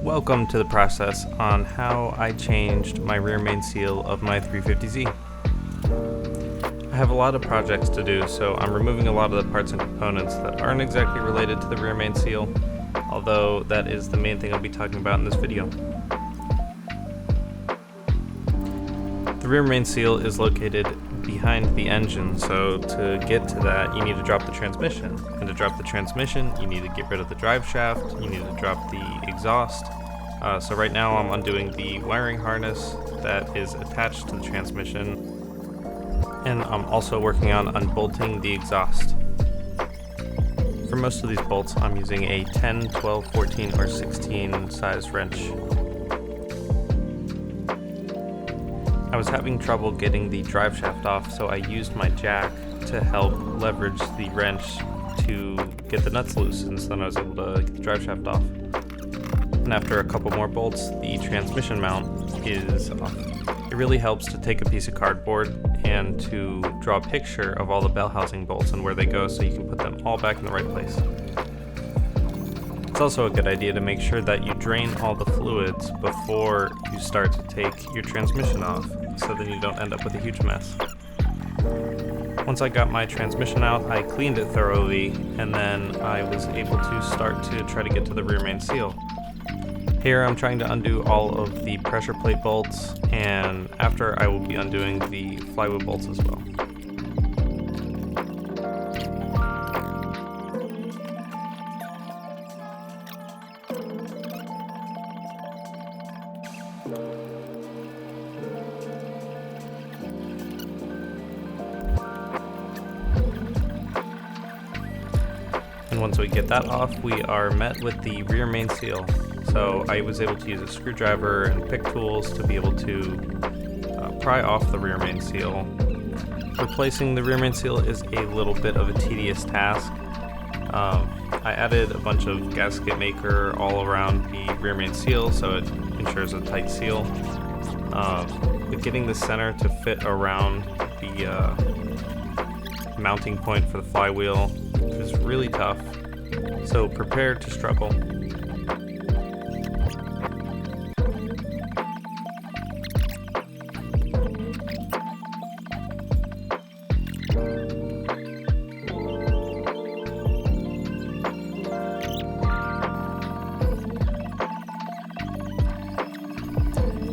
Welcome to the process on how I changed my rear main seal of my 350Z. I have a lot of projects to do, so I'm removing a lot of the parts and components that aren't exactly related to the rear main seal, although that is the main thing I'll be talking about in this video. The rear main seal is located behind the engine, so to get to that you need to drop the transmission, and to drop the transmission you need to get rid of the drive shaft, you need to drop the exhaust. So right now I'm undoing the wiring harness that is attached to the transmission, and I'm also working on unbolting the exhaust. For most of these bolts I'm using a 10, 12, 14, or 16 size wrench. I was having trouble getting the drive shaft off, so I used my jack to help leverage the wrench to get the nuts loose, and so then I was able to get the drive shaft off. And after a couple more bolts, the transmission mount is off. It really helps to take a piece of cardboard and to draw a picture of all the bell housing bolts and where they go so you can put them all back in the right place. It's also a good idea to make sure that you drain all the fluids before you start to take your transmission off, so then you don't end up with a huge mess. Once I got my transmission out, I cleaned it thoroughly, and then I was able to start to try to get to the rear main seal. Here I'm trying to undo all of the pressure plate bolts, and after I will be undoing the flywheel bolts as well. And once we get that off, we are met with the rear main seal. So I was able to use a screwdriver and pick tools to be able to pry off the rear main seal. Replacing the rear main seal is a little bit of a tedious task. I added a bunch of gasket maker all around the rear main seal so it ensures a tight seal. But getting the center to fit around the mounting point for the flywheel is really tough, so prepare to struggle.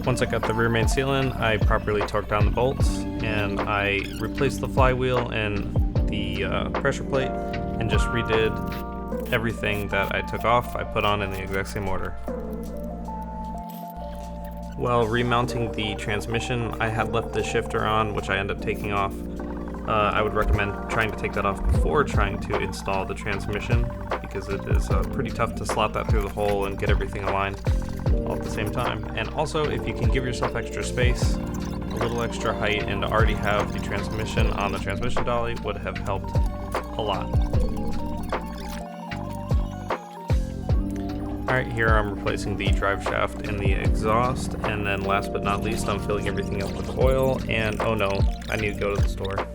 Once I got the rear main seal in, I properly torqued down the bolts, and I replaced the flywheel and the pressure plate, and just redid everything that I took off, I put on in the exact same order. While remounting the transmission, I had left the shifter on, which I ended up taking off. I would recommend trying to take that off before trying to install the transmission, because it is pretty tough to slot that through the hole and get everything aligned all at the same time. And also, if you can give yourself extra space, a little extra height, and to already have the transmission on the transmission dolly would have helped a lot. Alright, here I'm replacing the drive shaft and the exhaust, and then last but not least I'm filling everything up with oil, and oh no, I need to go to the store.